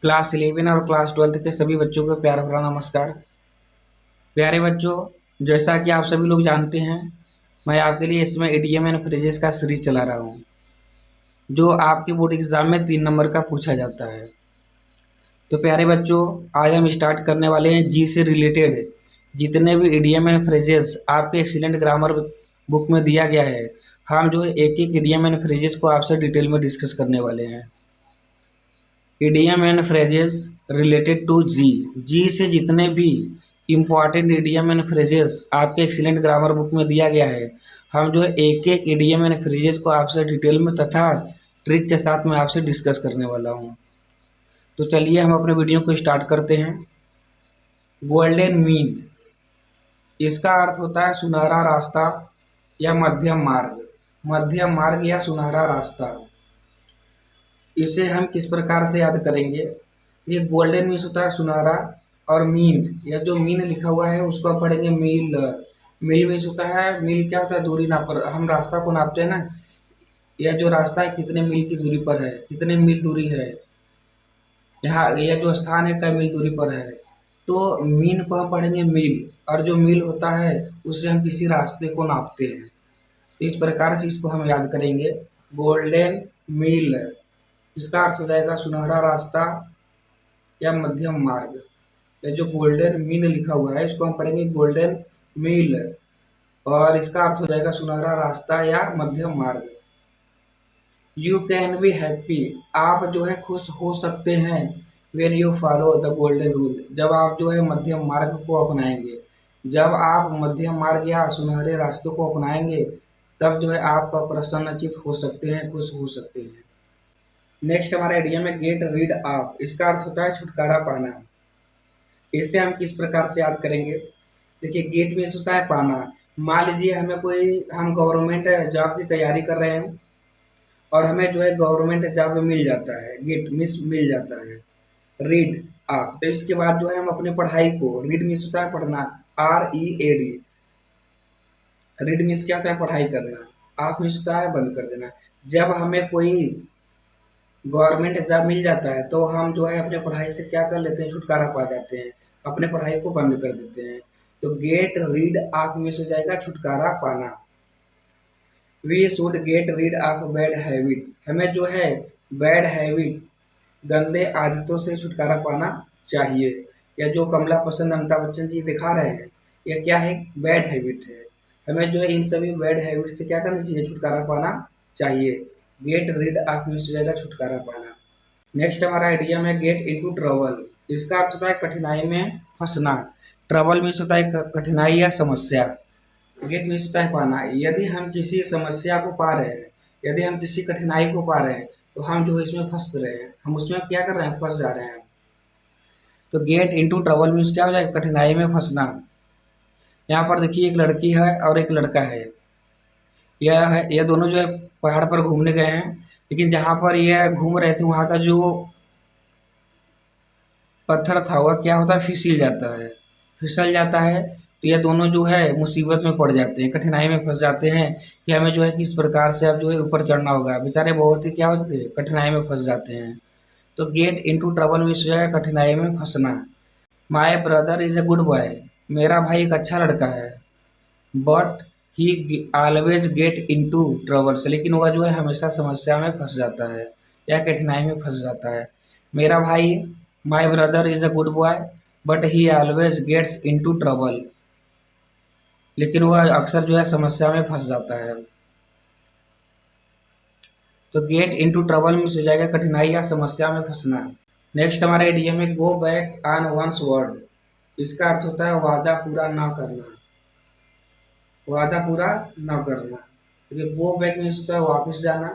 Class 11 और class 12 के सभी बच्चों को प्यार भरा नमस्कार। प्यारे बच्चों, जैसा कि आप सभी लोग जानते हैं, मैं आपके लिए इसमें इडियम एंड फ्रेजेस का सीरीज चला रहा हूँ, जो आपके बोर्ड एग्जाम में 3 नंबर का पूछा जाता है। तो प्यारे बच्चों, आज हम स्टार्ट करने वाले हैं जी से रिलेटेड जितने भी इडियम एंड फ्रेजेस आपके एक्सीलेंट ग्रामर बुक में दिया गया है। हम जो है एक एक इडियम एंड फ्रेजेस को आपसे डिटेल में डिस्कस करने वाले हैं। Idiom and phrases related to G. G से जितने भी इम्पॉर्टेंट इडियम एंड फ्रेजेस आपके एक्सीलेंट ग्रामर बुक में दिया गया है, हम जो है एक एक इडियम एंड फ्रेजेस को आपसे डिटेल में तथा ट्रिक के साथ मैं आपसे डिस्कस करने वाला हूँ। तो चलिए हम अपने वीडियो को स्टार्ट करते हैं। गोल्डन मीन, इसका अर्थ होता है सुनहरा रास्ता या मध्यम मार्ग। मध्यम मार्ग या सुनहरा रास्ता, इसे हम किस प्रकार से याद करेंगे। ये गोल्डन मीन्स होता है सुनहरा, और मीन या जो मीन लिखा हुआ है उसको हम पढ़ेंगे मील। मील मीन्स होता है, मील क्या होता है, दूरी नाप पर हम रास्ता को नापते हैं ना। यह जो रास्ता है कितने मील की दूरी पर है, कितने मील दूरी है, यहाँ यह जो स्थान है कई मील दूरी पर है। तो मीन को हम पढ़ेंगे मील, और जो मील होता है उससे हम किसी रास्ते को नापते हैं। तो इस प्रकार से इसको हम याद करेंगे, गोल्डन मील। इसका अर्थ हो जाएगा सुनहरा रास्ता या मध्यम मार्ग। या जो गोल्डन मीन लिखा हुआ है इसको हम पढ़ेंगे गोल्डन मील, और इसका अर्थ हो जाएगा सुनहरा रास्ता या मध्यम मार्ग। यू कैन बी हैप्पी, आप जो है खुश हो सकते हैं। When you follow the golden rule, जब आप जो है मध्यम मार्ग को अपनाएंगे। जब आप मध्यम मार्ग या सुनहरे रास्तों को अपनाएंगे तब जो है आप प्रसन्नचित हो सकते हैं, खुश हो सकते हैं। नेक्स्ट हमारा इडियम है गेट रीड ऑफ। इसका अर्थ होता है छुटकारा पाना। इससे हम किस प्रकार से याद करेंगे। देखिए, गेट मीन्स होता है पाना। मान लीजिए हम गवर्नमेंट जॉब की तैयारी कर रहे हैं और हमें जो है गवर्नमेंट जॉब मिल जाता है, गेट मीन्स मिल जाता है। रीड आप, तो इसके बाद जो है हम अपने पढ़ाई को, रीड मीन्स होता है पढ़ना, READ। रीड मीन्स क्या होता है, पढ़ाई करना। आप मीन्स होता है बंद कर देना। जब हमें कोई गवर्नमेंट जॉब मिल जाता है तो हम जो है अपने पढ़ाई से क्या कर लेते हैं, छुटकारा पा जाते हैं, अपने पढ़ाई को बंद कर देते हैं। तो गेट रीड ऑफ मीन्स हो जाएगा छुटकारा पाना। We should get rid of bad habit, हमें जो है बैड हैबिट, गंदे आदतों से छुटकारा पाना चाहिए। या जो कमला पसंद अमिताभ बच्चन जी दिखा रहे हैं, यह क्या है, बैड हैबिट है। हमें जो है इन सभी बैड हैबिट से क्या करना चाहिए, छुटकारा पाना चाहिए। गेट रीड ऑफ मीन्स हो जाएगा छुटकारा पाना। नेक्स्ट हमारा आइडिया में गेट इनटू ट्रबल। इसका अर्थ होता है कठिनाई में फंसना। ट्रबल मीन्स होता है कठिनाई या समस्या। गेट मीन्स होता है पाना। यदि हम किसी समस्या को पा रहे हैं, यदि हम किसी कठिनाई को पा रहे हैं तो हम जो है इसमें फंस रहे हैं, हम उसमें क्या कर रहे हैं, फंस जा रहे हैं। तो गेट इनटू ट्रबल मीन्स क्या हो जाएगा, कठिनाई में फंसना। यहाँ पर देखिए, एक लड़की है और एक लड़का है। यह दोनों जो है पहाड़ पर घूमने गए हैं, लेकिन जहाँ पर यह घूम रहे थे वहाँ का जो पत्थर था वह क्या होता है, फिसल जाता है। फिसल जाता है तो यह दोनों जो है मुसीबत में पड़ जाते हैं, कठिनाई में फंस जाते हैं कि हमें जो है किस प्रकार से अब जो है ऊपर चढ़ना होगा। बेचारे बहुत ही क्या होते हैं, कठिनाई में फंस जाते हैं। तो गेट इनटू ट्रबल मीन्स जो है कठिनाई में फंसना। My brother is a good boy, मेरा भाई एक अच्छा लड़का है। But he always get into troubles, लेकिन वह जो है हमेशा समस्या में फंस जाता है या कठिनाई में फंस जाता है। मेरा भाई, my brother is a good boy but he always gets into trouble, लेकिन वह अक्सर जो है समस्या में फंस जाता है। तो गेट इनटू ट्रबल में हो जाएगा कठिनाई या समस्या में फंसना। नेक्स्ट हमारा इडियम है go back on one's word. इसका अर्थ होता है वादा पूरा ना करना। वादा पूरा ना करना। देखिए, गो बैक मीन्स होता है वापस जाना।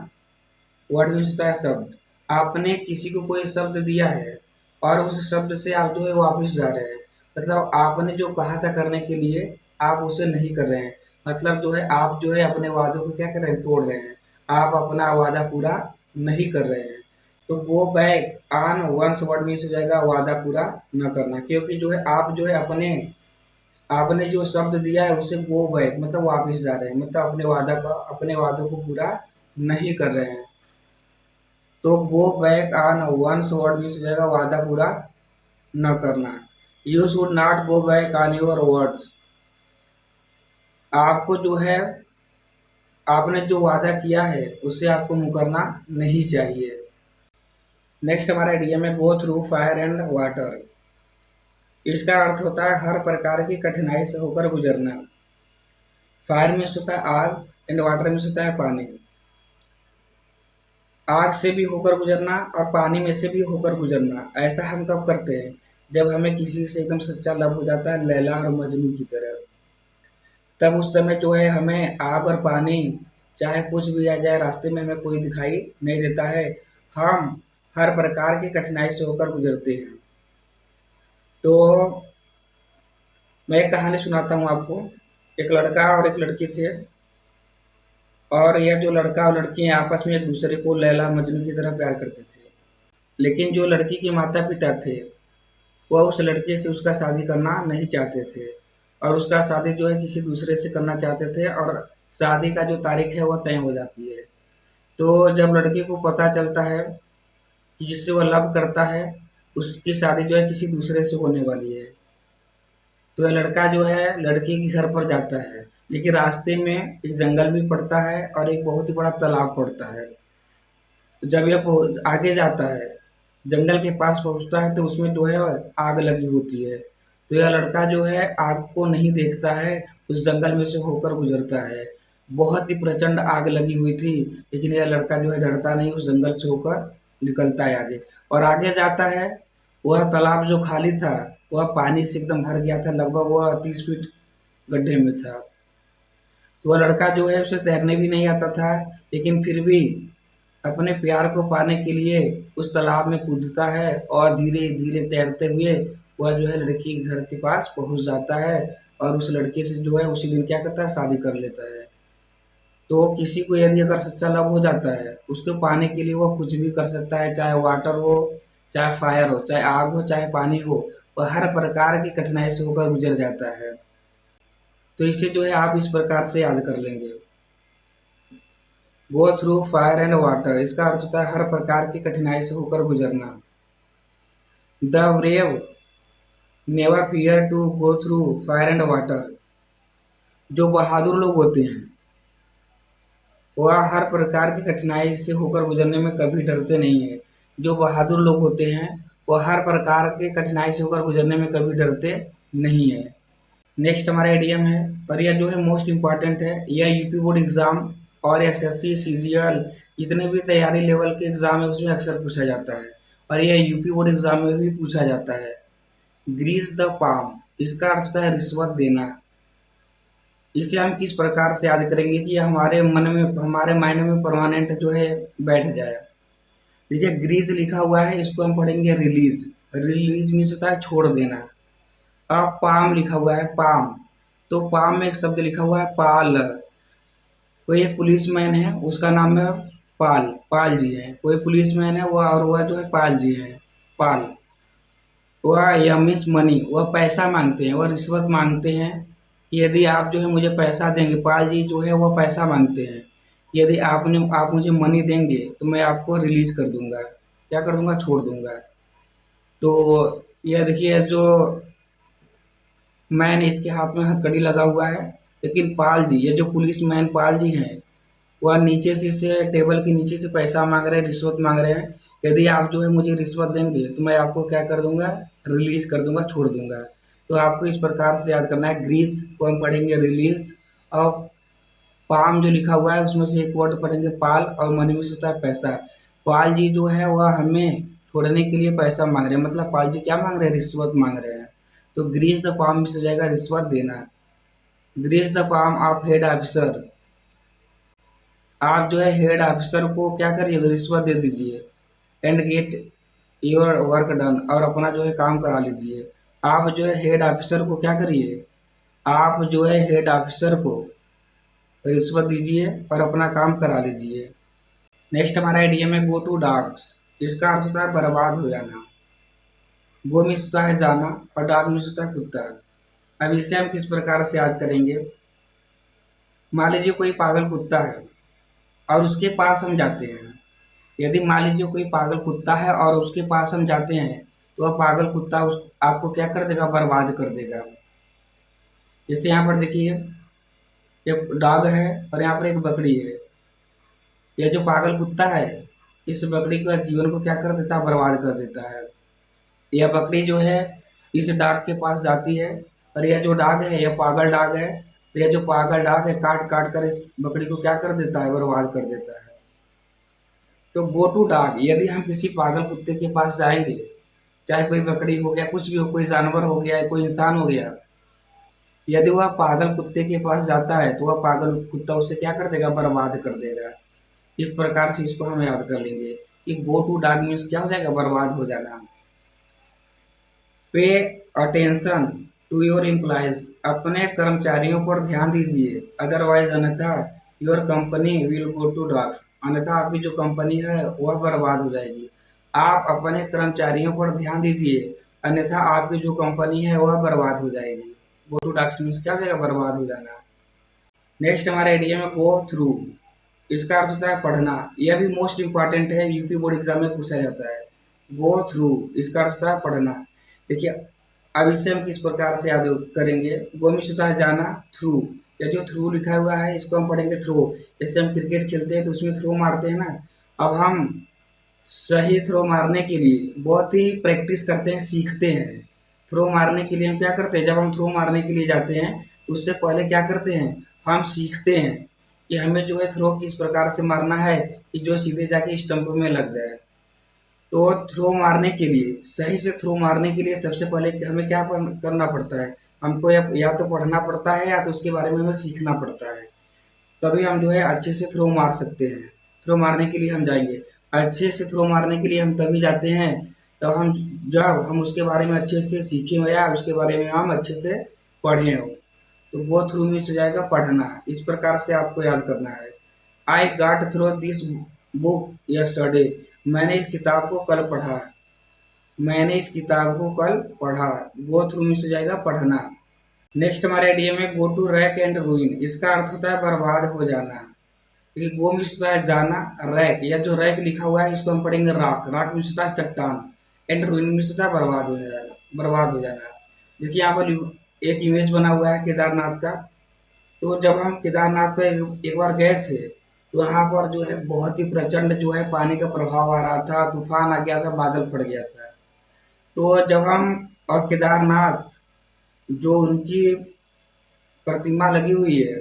वर्ड मीन्स होता है शब्द। आपने किसी को कोई शब्द दिया है और उस शब्द से आप जो है वापस जा रहे हैं, मतलब आपने जो कहा था करने के लिए आप उसे नहीं कर रहे हैं। मतलब जो है आप जो है अपने वादों को क्या कर रहे हैं, तोड़ रहे हैं। आप अपना वादा पूरा नहीं कर रहे हैं। तो go back on one's word means हो जाएगा वादा पूरा न करना, क्योंकि जो है आप जो है आपने जो शब्द दिया है उसे गो बैक मतलब वापस जा रहे हैं, मतलब अपने वादों को पूरा नहीं कर रहे हैं। तो go back on one's word means हो जाएगा वादा पूरा न करना। You should not go back on your words, आपको जो है आपने जो वादा किया है उससे आपको मुकरना नहीं चाहिए। नेक्स्ट हमारा इडियम है गो थ्रू फायर एंड वाटर। इसका अर्थ होता है हर प्रकार की कठिनाई से होकर गुजरना। फायर में होता है आग एंड वाटर में होता है पानी। आग से भी होकर गुजरना और पानी में से भी होकर गुजरना, ऐसा हम कब करते हैं? जब हमें किसी से एकदम सच्चा लव हो जाता है, लैला और मजनू की तरह। तब उस समय जो है हमें आग और पानी चाहे कुछ भी आ जाए, रास्ते में हमें कोई दिखाई नहीं देता है, हम हर प्रकार की कठिनाई से होकर गुजरते हैं। तो मैं एक कहानी सुनाता हूँ आपको। एक लड़का और एक लड़की थे, और यह जो लड़का और लड़की हैं आपस में एक दूसरे को लैला मजनू की तरह प्यार करते थे। लेकिन जो लड़की के माता पिता थे वह उस लड़के से उसका शादी करना नहीं चाहते थे, और उसका शादी जो है किसी दूसरे से करना चाहते थे, और शादी का जो तारीख है वह तय हो जाती है। तो जब लड़के को पता चलता है कि जिससे वह लव करता है उसकी शादी जो है किसी दूसरे से होने वाली है, तो यह लड़का जो है लड़की के घर पर जाता है। लेकिन रास्ते में एक जंगल भी पड़ता है और एक बहुत ही बड़ा तालाब पड़ता है। तो जब यह आगे जाता है, जंगल के पास पहुंचता है, तो उसमें जो है आग लगी होती है। तो यह लड़का जो है आग को नहीं देखता है, उस जंगल में से होकर गुजरता है। बहुत ही प्रचंड आग लगी हुई थी, लेकिन यह लड़का जो है डरता नहीं, उस जंगल से होकर निकलता है आगे और आगे जाता है। वह तालाब जो खाली था वह पानी से एकदम भर गया था, लगभग वह 30 फीट गड्ढे में था। तो वह लड़का जो है उसे तैरने भी नहीं आता था, लेकिन फिर भी अपने प्यार को पाने के लिए उस तालाब में कूदता है, और धीरे धीरे तैरते हुए वह जो है लड़की के घर के पास पहुंच जाता है, और उस लड़के से जो है उसी दिन क्या करता है, शादी कर लेता है। तो किसी को यदि अगर सच्चा लव हो जाता है, उसको पाने के लिए वो कुछ भी कर सकता है, चाहे वाटर हो, चाहे फायर हो, चाहे आग हो, चाहे पानी हो, वह हर प्रकार की कठिनाई से होकर गुजर जाता है। तो इसे जो है आप इस प्रकार से याद कर लेंगे, गो थ्रू फायर एंड वाटर। इसका अर्थ होता है हर प्रकार की कठिनाई से होकर गुजरना। The brave never fear to go through fire and water. जो बहादुर लोग होते हैं वह हर प्रकार की कठिनाई से होकर गुजरने में कभी डरते नहीं है। जो बहादुर लोग होते हैं वह हर प्रकार के कठिनाई से होकर गुजरने में कभी डरते नहीं है। नेक्स्ट हमारा इडियम है, और यह जो है मोस्ट इम्पॉर्टेंट है। यह यूपी बोर्ड एग्जाम और एसएससी सीजीएल जितने भी तैयारी लेवल के एग्जाम है उसमें अक्सर पूछा जाता है, और यह यूपी बोर्ड एग्जाम में भी पूछा जाता है। ग्रीस द पाम, इसका अर्थ होता है रिश्वत देना। इसे हम किस प्रकार से याद करेंगे कि यह हमारे मन में, हमारे माइंड में परमानेंट जो है बैठ जाए। देखिए ग्रीज लिखा हुआ है, इसको हम पढ़ेंगे रिलीज। रिलीज मीन्स होता है छोड़ देना। अब पाम लिखा हुआ है, पाम, तो पाम में एक शब्द लिखा हुआ है पाल। कोई एक पुलिसमैन है उसका नाम है पाल, पाल जी है। कोई पुलिसमैन है वह, और वह जो है पाल जी है, पाल। वह यमिस मनी, वह पैसा मांगते हैं, वह रिश्वत मांगते हैं कि यदि आप जो है मुझे पैसा देंगे, पाल जी जो है वह पैसा मांगते हैं, यदि आप मुझे मनी देंगे तो मैं आपको रिलीज कर दूंगा, क्या कर दूंगा, छोड़ दूंगा। तो यह देखिए जो मैन, इसके हाथ में हथकड़ी लगा हुआ है, लेकिन पाल जी, ये जो पुलिस मैन पाल जी हैं, वह नीचे से टेबल के नीचे से पैसा मांग रहे हैं, रिश्वत मांग रहे हैं। यदि आप जो है मुझे रिश्वत देंगे तो मैं आपको क्या कर दूंगा, रिलीज कर दूंगा, छोड़ दूंगा। तो आपको इस प्रकार से याद करना है। ग्रीस को हम पढ़ेंगे रिलीज, और पाम जो लिखा हुआ है उसमें से एक वर्ड पढ़ेंगे पाल, और मनी में से होता है पैसा। पाल जी जो है वह हमें छोड़ने के लिए पैसा मांग रहे हैं, मतलब पाल जी क्या मांग रहे हैं, रिश्वत मांग रहे हैं। तो ग्रीस द पाम से जाएगा रिश्वत देना। Grease the palm of head officer, आप जो है हेड ऑफिसर को क्या करिए, रिश्वत दे दीजिए। And get your work done, और अपना जो है काम करा लीजिए। आप जो है हेड ऑफिसर को क्या करिए, आप जो है हेड ऑफिसर को रिश्वत दीजिए और अपना काम करा लीजिए। नेक्स्ट हमारा आइडियम है गो टू डॉग्स। इसका अर्थ होता है बर्बाद हो जाना। गो मीन्स होता है जाना, और डॉग मीन्स होता है कुत्ता। अब इसे हम किस प्रकार से याद करेंगे, मान लीजिए कोई पागल कुत्ता है और उसके पास हम जाते हैं, यदि मान लीजिए कोई पागल कुत्ता है और उसके पास हम जाते हैं, तो वह पागल कुत्ता उस आपको क्या कर देगा, बर्बाद कर देगा। जैसे यहाँ पर देखिए, एक डॉग है और यहाँ पर एक बकरी है। यह जो पागल कुत्ता है, इस बकरी का जीवन को क्या कर देता है, बर्बाद कर देता है। यह बकरी जो है इस डॉग के पास जाती है, और यह जो डॉग है यह पागल डॉग है। तो यह जो पागल डॉग है काट काट कर इस बकरी को क्या कर देता है, बर्बाद कर देता है। तो गो टू डॉग, यदि हम किसी पागल कुत्ते के पास जाएंगे, चाहे कोई बकरी हो गया, कुछ भी हो, कोई जानवर हो गया, कोई इंसान हो गया, यदि वह पागल कुत्ते के पास जाता है तो वह पागल कुत्ता उसे क्या कर देगा, बर्बाद कर देगा। इस प्रकार से इसको हम याद कर लेंगे कि गो टू डॉग मीन्स क्या हो जाएगा, बर्बाद हो जाना। Pay attention to your employees, अपने कर्मचारियों पर ध्यान दीजिए, अदरवाइज अन्यथा your company will go to dogs, अन्यथा आपकी जो कंपनी है वह बर्बाद हो जाएगी। आप अपने कर्मचारियों पर ध्यान दीजिए, अन्यथा आपकी जो कंपनी है वह बर्बाद हो जाएगी। गो टू डॉग्स मीन्स क्या हो जाएगा, बर्बाद हो जाना। नेक्स्ट हमारे एरिया में गो थ्रू, इसका अर्थ होता है पढ़ना। यह भी मोस्ट इंपॉर्टेंट है, यूपी बोर्ड एग्जाम में पूछा जाता है। गो थ्रू इसका अर्थ होता है पढ़ना। देखिए, अब इससे हम किस प्रकार से याद करेंगे। गो मीन्स होता है जाना, थ्रू, या जो थ्रू लिखा हुआ है इसको हम पढ़ेंगे थ्रो। जैसे हम क्रिकेट खेलते हैं तो उसमें थ्रो मारते हैं ना। अब हम सही थ्रो मारने के लिए बहुत ही प्रैक्टिस करते हैं, सीखते हैं। थ्रो मारने के लिए हम क्या करते हैं, जब हम थ्रो मारने के लिए जाते हैं उससे पहले क्या करते हैं, हम सीखते हैं कि हमें जो है थ्रो किस प्रकार से मारना है कि जो सीधे जाके स्टंप में लग जाए। तो थ्रो मारने के लिए, सही से थ्रो मारने के लिए सबसे पहले हमें क्या करना पड़ता है, हमको या तो पढ़ना पड़ता है या तो उसके बारे में हमें सीखना पड़ता है। तभी हम जो है अच्छे से थ्रो मार सकते हैं। थ्रो मारने के लिए हम जाएंगे, अच्छे से थ्रो मारने के लिए हम तभी जाते हैं तब हम जब हम उसके बारे में अच्छे से सीखे हो या उसके बारे में हम अच्छे से पढ़े हो। तो वो थ्रू मीन्स हो जाएगा पढ़ना। इस प्रकार से आपको याद करना है। I got through this book yesterday, मैंने इस किताब को कल पढ़ा। मैंने इस किताब को कल पढ़ा। गो थ्रू मीन्स हो जाएगा पढ़ना। नेक्स्ट हमारे आइडिया में go to rack and ruin, इसका अर्थ होता है बर्बाद हो जाना। क्योंकि गो मीन्स होता है जाना, रैक, या जो रैक लिखा हुआ है इसको हम पढ़ेंगे राख। राख मीन्स होता है चट्टान, एंड रूइन मीन्स होता है बर्बाद हो जाना, बर्बाद हो जाना। देखिए यहाँ पर एक इमेज बना हुआ है केदारनाथ का। तो जब हम केदारनाथ पे एक बार गए थे तो यहाँ पर जो है बहुत ही प्रचंड जो है पानी का प्रभाव आ रहा था, तूफान आ गया था, बादल फट गया था। तो जब हम, और केदारनाथ जो उनकी प्रतिमा लगी हुई है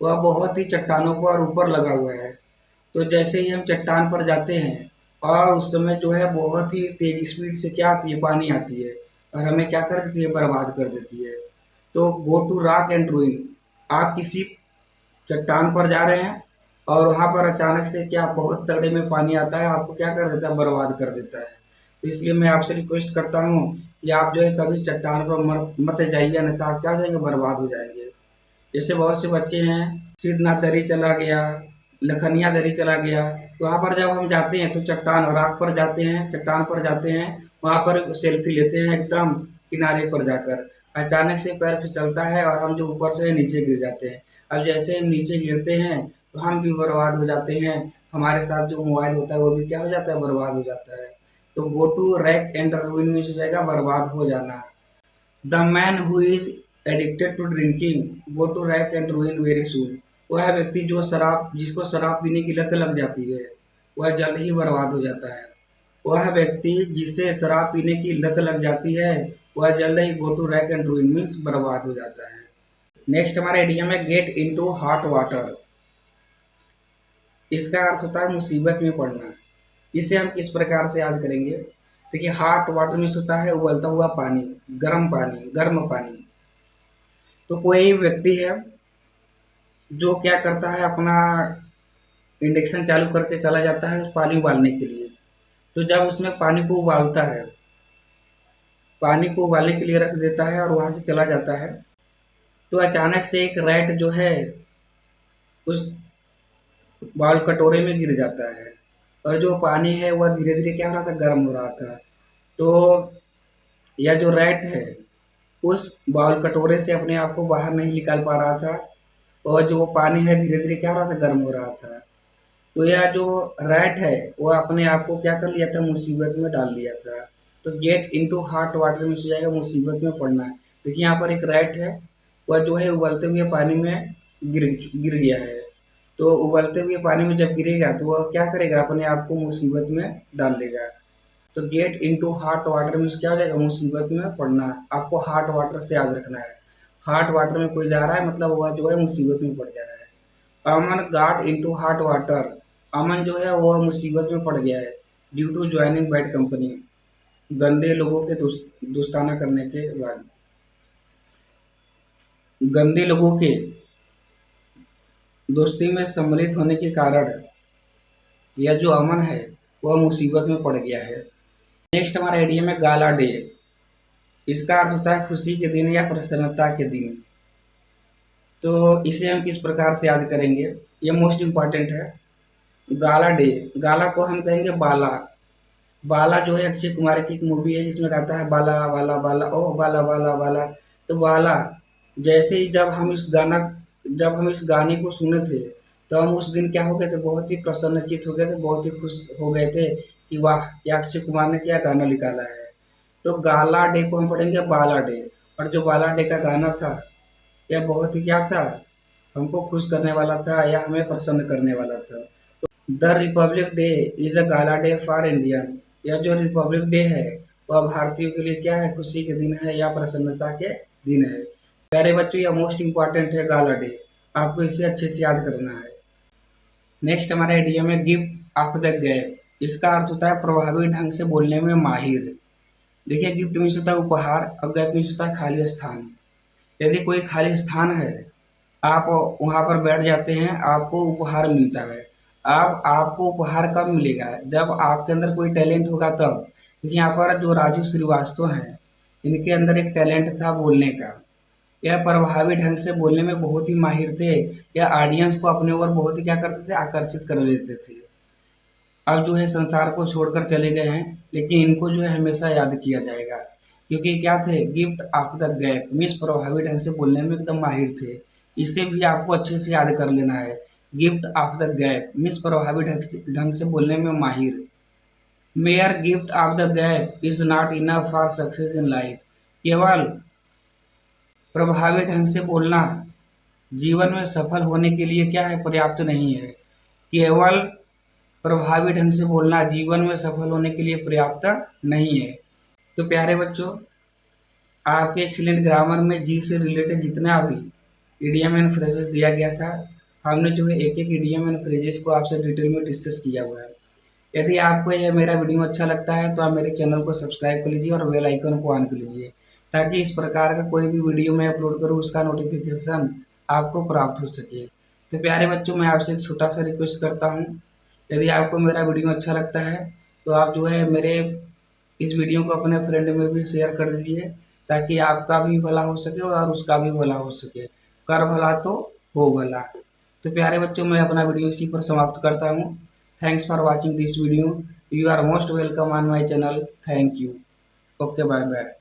वह बहुत ही चट्टानों पर ऊपर लगा हुआ है। तो जैसे ही हम चट्टान पर जाते हैं और उस समय जो है बहुत ही तेज स्पीड से क्या आती है, पानी आती है और हमें क्या कर देती है, बर्बाद कर देती है। तो go to rock and ruin, आप किसी चट्टान पर जा रहे हैं और वहां पर अचानक से क्या बहुत तगड़े में पानी आता है, आपको क्या कर देता है, बर्बाद कर देता है। तो इसलिए मैं आपसे रिक्वेस्ट करता हूँ कि आप जो है कभी चट्टान पर मत जाइए, अन्यथा आप क्या हो जाएंगे, बर्बाद हो जाएंगे। जैसे बहुत से बच्चे हैं, सिद्धनाथ दरी चला गया, लखनिया दरी चला गया, तो वहाँ पर जब हम जाते हैं तो चट्टान राख पर जाते हैं, चट्टान पर जाते हैं, वहाँ पर सेल्फी लेते हैं एकदम किनारे पर जाकर। अचानक से पैर फिसलता है और हम जो ऊपर से नीचे गिर जाते हैं। अब जैसे हम नीचे गिरते हैं तो हम भी बर्बाद हो जाते हैं, हमारे साथ जो मोबाइल होता है वो भी क्या हो जाता है, बर्बाद हो जाता है। तो go to rack and ruin में हो जाएगा बर्बाद हो जाना। The man who is addicted to drinking go to rack and ruin very soon, वह व्यक्ति जो शराब, जिसको शराब पीने की लत लग जाती है वह जल्द ही बर्बाद हो जाता है। वह व्यक्ति जिससे शराब पीने की लत लग जाती है वह जल्द ही go to rack and ruin means बर्बाद हो जाता है। नेक्स्ट हमारे एडिया में गेट इनटू हॉट वाटर, इसका अर्थ होता है मुसीबत में पड़ना। इसे हम किस प्रकार से याद करेंगे। देखिए, हॉट वाटर मीन्स होता है उबलता हुआ पानी, गर्म पानी, गर्म पानी। तो कोई व्यक्ति है जो क्या करता है, अपना इंडक्शन चालू करके चला जाता है पानी उबालने के लिए। तो जब उसमें पानी को उबालता है, पानी को उबालने के लिए रख देता है और वहां से चला जाता है, तो अचानक से एक रैट जो है उस बाल कटोरे में गिर जाता है और जो पानी है वह धीरे धीरे क्या हो रहा था, गर्म हो रहा था। तो यह जो रैट है उस बाउल कटोरे से अपने आप को बाहर नहीं निकाल पा रहा था और जो वो पानी है धीरे धीरे क्या हो रहा था, गर्म हो रहा था। तो यह जो रैट है वो अपने आप को क्या कर लिया था, मुसीबत में डाल लिया था। तो गेट इनटू हॉट वाटर में हो जाएगा मुसीबत में पड़ना। देखिए यहाँ पर एक रैट है, वह जो है उबलते हुए पानी में गिर गिर गया है। तो उबलते हुए पानी में जब गिरेगा तो वह क्या करेगा, अपने आप को मुसीबत में डाल लेगा। तो get into hot water means क्या हो जाएगा, मुसीबत में पड़ना। आपको हॉट वाटर से याद रखना है। हॉट वाटर में कोई जा रहा है मतलब वह जो है मुसीबत में पड़ जा रहा है। Aman got into hot water, Aman जो है वह मुसीबत में पड़ गया है due to joining bad company, गंदे लोगों के दोस्ताना करने के बाद, गंदे लोगों के दोस्ती में सम्मिलित होने के कारण यह जो अमन है वह मुसीबत में पड़ गया है। नेक्स्ट हमारा आइडिया में गाला डे। इसका अर्थ होता है खुशी के दिन या प्रसन्नता के दिन। तो इसे हम किस प्रकार से याद करेंगे, ये मोस्ट इम्पॉर्टेंट है। गाला डे, गाला को हम कहेंगे बाला। बाला जो है अक्षय कुमार की एक मूवी है जिसमें गाता है बाला बाला बाला ओ बाला बाला बाला। तो बाला, जैसे ही जब हम इस गाने को सुने थे तो हम उस दिन क्या हो गए थे, बहुत ही प्रसन्नचित हो गए थे, बहुत ही खुश हो गए थे कि वाह क्या अक्षय कुमार ने क्या गाना निकाला है। तो गाला डे को हम पढ़ेंगे बाला डे। और जो बाला डे का गाना था यह बहुत ही क्या था, हमको खुश करने वाला था या हमें प्रसन्न करने वाला था। The Republic day is a gala day for Indian. यह जो रिपब्लिक डे है वह भारतीयों के लिए क्या है, खुशी के दिन है या प्रसन्नता के दिन है। प्यारे बच्चों यह मोस्ट इम्पॉर्टेंट है गाला डे, आपको इसे अच्छे से याद करना है। नेक्स्ट हमारे आइडिया में गिफ्ट ऑफ द गैप। इसका अर्थ होता है प्रभावी ढंग से बोलने में माहिर। देखिए गिफ्ट मीन्स होता है उपहार और गैप मीन्स होता है खाली स्थान। यदि कोई खाली स्थान है, आप वहाँ पर बैठ जाते हैं, आपको उपहार मिलता है। अब आपको उपहार कब मिलेगा, जब आपके अंदर कोई टैलेंट होगा तब। क्योंकि यहाँ पर जो राजू श्रीवास्तव हैं, इनके अंदर एक टैलेंट था बोलने का। यह प्रभावी ढंग से बोलने में बहुत ही माहिर थे। यह ऑडियंस को अपने ओर बहुत ही क्या करते थे, आकर्षित कर लेते थे। अब जो है संसार को छोड़कर चले गए हैं, लेकिन इनको जो है हमेशा याद किया जाएगा। क्योंकि क्या थे, gift of the gap means प्रभावी ढंग से बोलने में एकदम माहिर थे। इसे भी आपको अच्छे से याद कर लेना है। Gift of the gap means प्रभावी ढंग से बोलने में माहिर। Mayor gift of the gap is not enough for success in life. केवल प्रभावी ढंग से बोलना जीवन में सफल होने के लिए क्या है, पर्याप्त नहीं है। केवल प्रभावी ढंग से बोलना जीवन में सफल होने के लिए पर्याप्त नहीं है। तो प्यारे बच्चों, आपके एक्सीलेंट ग्रामर में जी से रिलेटेड जितना भी इडियम एंड फ्रेजेस दिया गया था, हमने जो है एक एक इडियम एंड फ्रेजेस को आपसे डिटेल में डिस्कस किया हुआ है। यदि आपको यह मेरा वीडियो अच्छा लगता है तो आप मेरे चैनल को सब्सक्राइब कर लीजिए और बेल आइकन को ऑन कर लीजिए, ताकि इस प्रकार का कोई भी वीडियो मैं अपलोड करूँ उसका नोटिफिकेशन आपको प्राप्त हो सके। तो प्यारे बच्चों, मैं आपसे एक छोटा सा रिक्वेस्ट करता हूँ, यदि आपको मेरा वीडियो अच्छा लगता है तो आप जो है मेरे इस वीडियो को अपने फ्रेंड में भी शेयर कर दीजिए, ताकि आपका भी भला हो सके और उसका भी भला हो सके। कर भला तो हो भला। तो प्यारे बच्चों, मैं अपना वीडियो इसी पर समाप्त करता हूँ। Thanks for watching this video. You are most welcome on my channel. Thank you. Okay, bye bye.